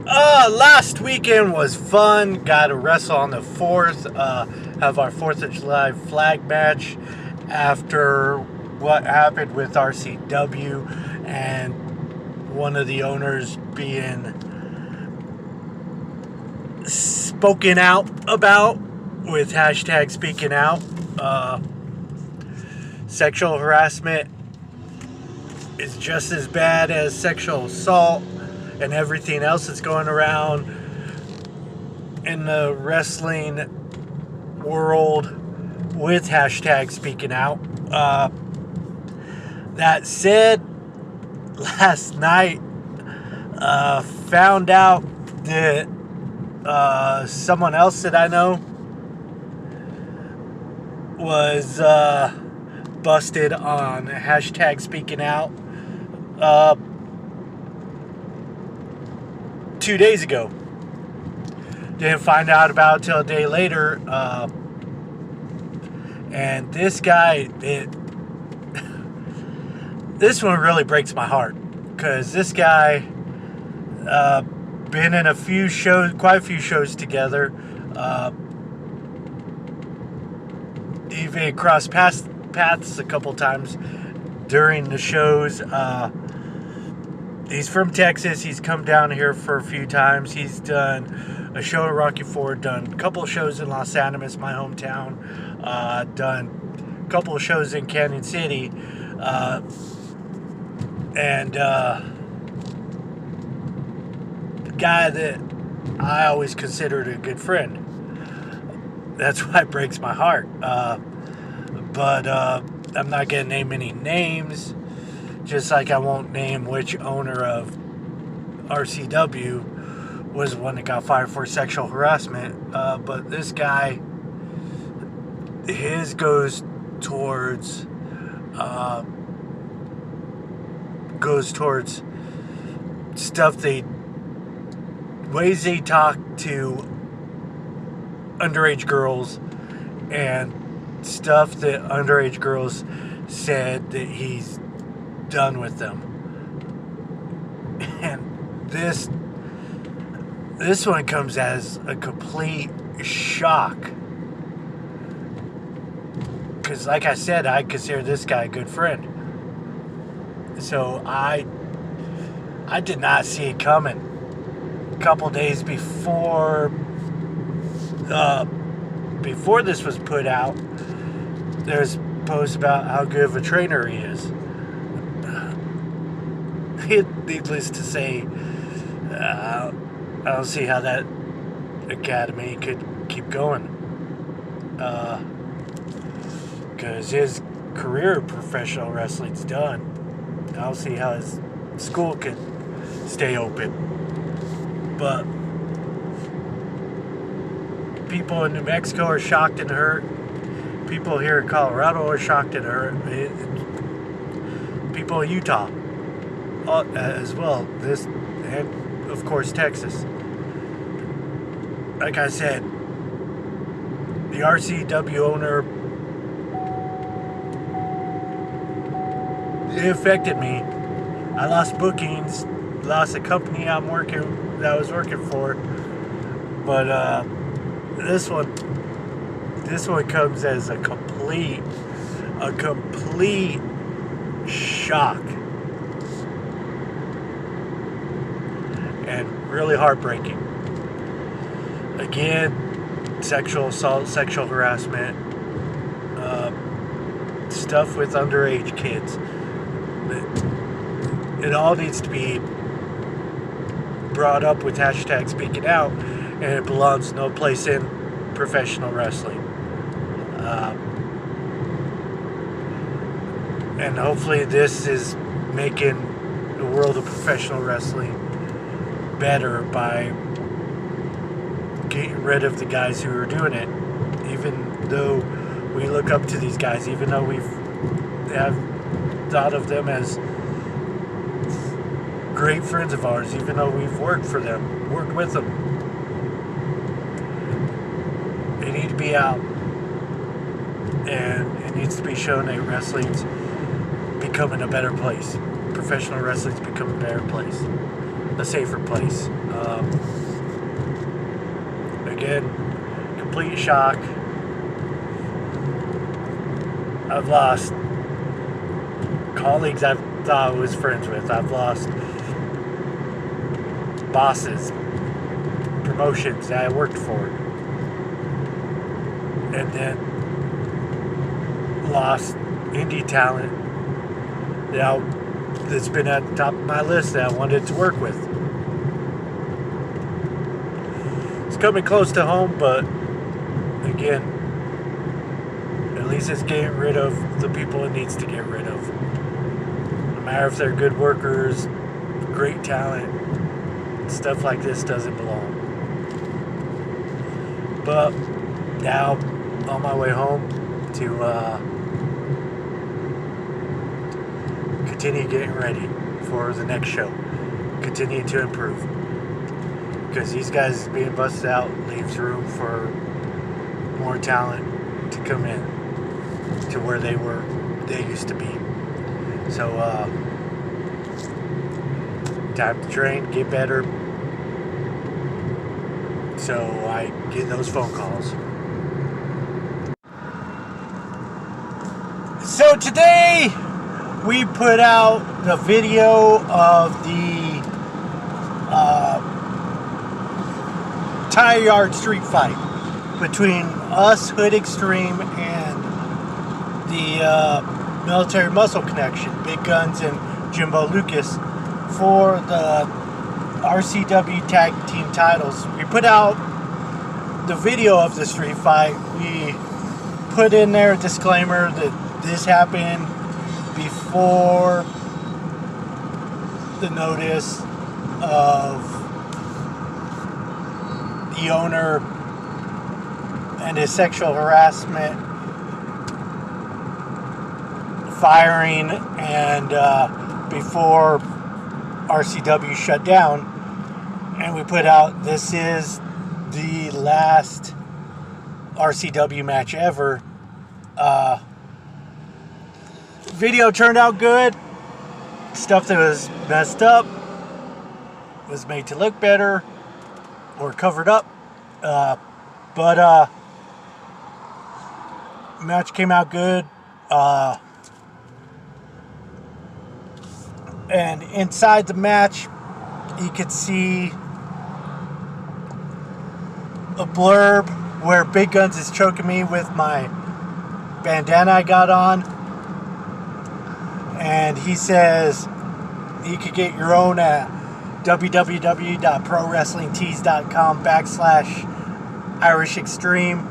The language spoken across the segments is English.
Last weekend was fun. Got to wrestle on the 4th. Have our 4th of July flag match after what happened with RCW and one of the owners being spoken out about with hashtag speaking out. Sexual harassment is just as bad as sexual assault and everything else that's going around in the wrestling world with hashtag speaking out. That said, last night found out that someone else that I know was busted on hashtag speaking out 2 days ago. Didn't find out about it till a day later. And this guy, this one really breaks my heart, because this guy been in quite a few shows together. Even crossed paths a couple times during the shows. He's from Texas. He's come down here for a few times. He's done a show in Rocky Ford, done a couple of shows in Los Animas, my hometown, done a couple of shows in Canyon City, and the guy that I always considered a good friend. That's why it breaks my heart. But I'm not going to name any names, just like I won't name which owner of RCW was the one that got fired for sexual harassment. But this guy, his goes towards stuff ways they talk to underage girls, and stuff that underage girls said that he's done with them. And this one comes as a complete shock, because like I said, I consider this guy a good friend. So I did not see it coming. A couple days before this was put out, there's posts about how good of a trainer he is. Needless to say, I don't see how that academy could keep going, because his career in professional wrestling's done. I don't see how his school could stay open. But people in New Mexico are shocked and hurt. People here in Colorado are shocked and hurt. People in Utah as well. And of course Texas. Like I said, the RCW owner, it affected me. I lost bookings, lost a company that I was working for. But this one comes as a complete shock, and really heartbreaking. Again, sexual assault, sexual harassment, stuff with underage kids. It all needs to be brought up with hashtag speaking out, and it belongs no place in professional wrestling. And hopefully this is making the world of professional wrestling better by getting rid of the guys who are doing it. Even though we look up to these guys, even though we have thought of them as great friends of ours, even though we've worked with them, they need to be out, and it needs to be shown that wrestling's becoming a better place. Professional wrestling's becoming a better place. a safer place. Again, complete shock. I've lost colleagues I thought I was friends with. I've lost bosses, promotions that I worked for, and then lost indie talent that's been at the top of my list that I wanted to work with. It's coming close to home, but again, at least it's getting rid of the people it needs to get rid of. No matter if they're good workers, great talent, stuff like this doesn't belong. But now, on my way home to continue getting ready for the next show, continue to improve, because these guys being busted out leaves room for more talent to come in to where they used to be. So time to train, get better, so I get those phone calls. So today we put out the video of the tire yard street fight between us, Hood Xtreme, and the Military Muscle Connection, Big Guns and Jimbo Lucas, for the RCW Tag Team titles. We put out the video of the street fight. We put in there a disclaimer that this happened before the notice of the owner and his sexual harassment, firing, and before RCW shut down. And we put out, this is the last RCW match ever. Video turned out good. Stuff that was messed up was made to look better or covered up. But match came out good. And inside the match, you could see a blurb where Big Guns is choking me with my bandana I got on. And he says you could get your own at www.prowrestlingtees.com/Irish Xtreme.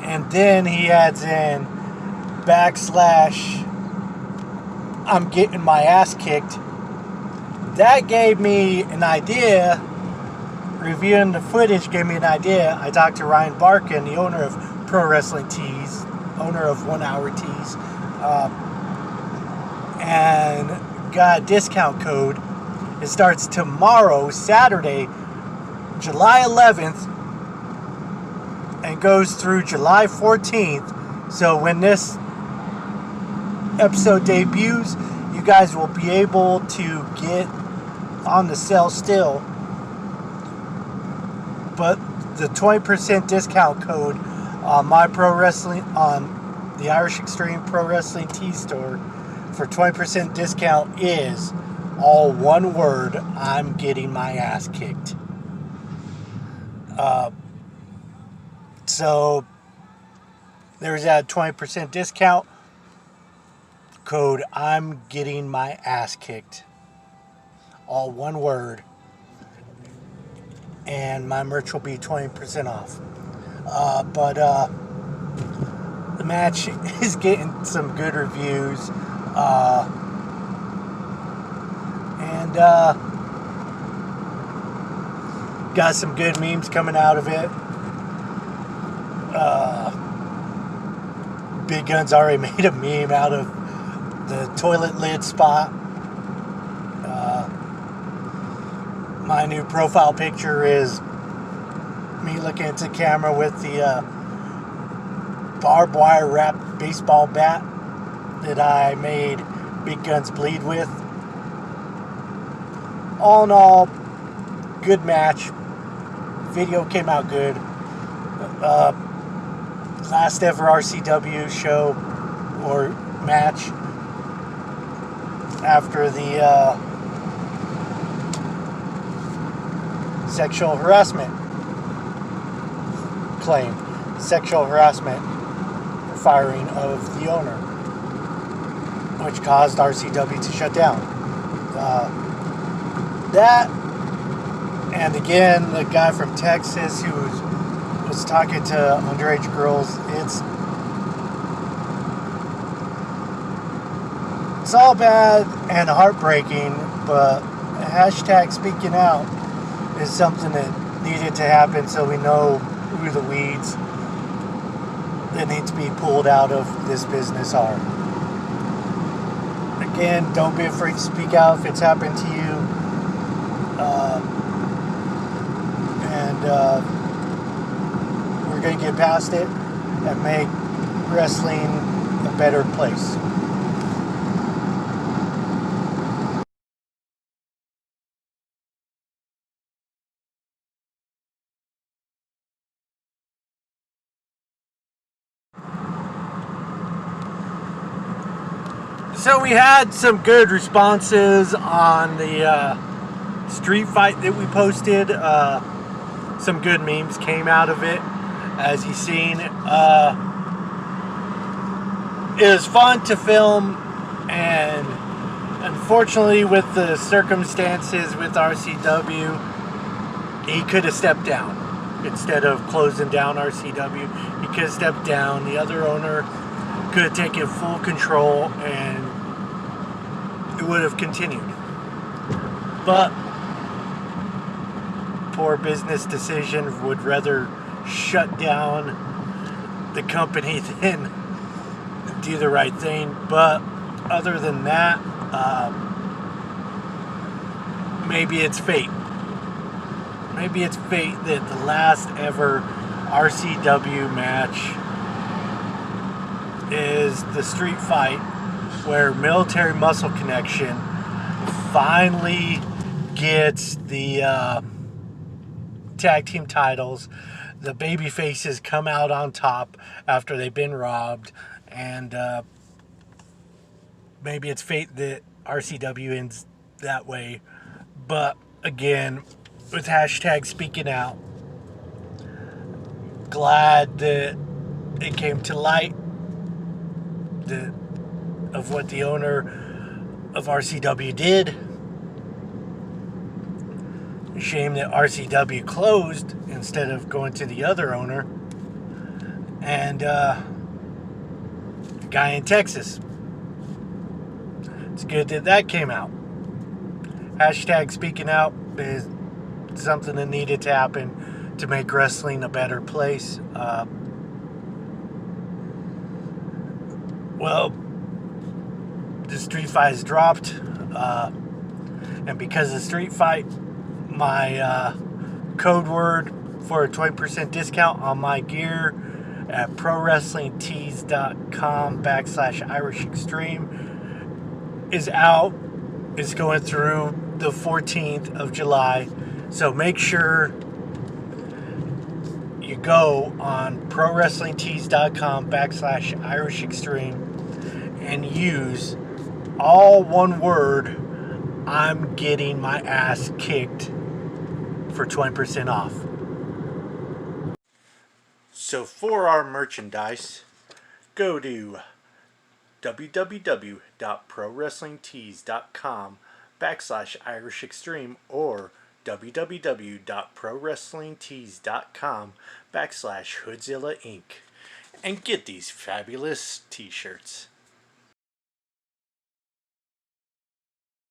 And then he adds in / I'm getting my ass kicked. That gave me an idea. Reviewing the footage gave me an idea. I talked to Ryan Barkin, the owner of Pro Wrestling Tees, owner of 1 Hour Tees, and got a discount code. It starts tomorrow, Saturday, July 11th, and goes through July 14th. So when this episode debuts, you guys will be able to get on the sale still. But the 20% discount code on my pro wrestling, on the Irish Xtreme Pro Wrestling Tee store, for 20% discount is all one word: I'm getting my ass kicked. So there's that 20% discount code: I'm getting my ass kicked. All one word. And my merch will be 20% off. But the match is getting some good reviews. And got some good memes coming out of it. Big Guns already made a meme out of the toilet lid spot. My new profile picture is me looking into the camera with the barbed wire wrapped baseball bat that I made Big Guns bleed with. all in all, good match. Video came out good. Last ever RCW show or match after the sexual harassment claim, sexual harassment firing of the owner, which caused RCW to shut down. That, and again, the guy from Texas who was talking to underage girls, it's all bad and heartbreaking, but hashtag speaking out is something that needed to happen so we know who the weeds that need to be pulled out of this business are. Again, don't be afraid to speak out if it's happened to you. We're going to get past it and make wrestling a better place. So we had some good responses on the street fight that we posted. Some good memes came out of it, as you've seen. It was fun to film, and unfortunately with the circumstances with RCW, he could have stepped down. Instead of closing down RCW, he could have stepped down. The other owner could have taken full control and it would have continued. But poor business decision, would rather shut down the company than do the right thing. But other than that, maybe it's fate. Maybe it's fate that the last ever RCW match is the street fight where Military Muscle Connection finally gets the tag team titles. The baby faces come out on top after they've been robbed, and maybe it's fate that RCW ends that way. But again, with hashtag speaking out, glad that it came to light of what the owner of RCW did. Shame that RCW closed instead of going to the other owner. And the guy in Texas. It's good that that came out. Hashtag speaking out is something that needed to happen to make wrestling a better place. Well, the street fight is dropped, and because of the street fight, my code word for a 20% discount on my gear at prowrestlingtees.com/Irish Xtreme is out. It's going through the 14th of July, so make sure you go on prowrestlingtees.com/Irish Xtreme and use all one word, I'm getting my ass kicked, for 20% off. So for our merchandise, go to www.prowrestlingtees.com/Irish Xtreme or www.prowrestlingtees.com/Hoodzilla Inc. and get these fabulous t-shirts.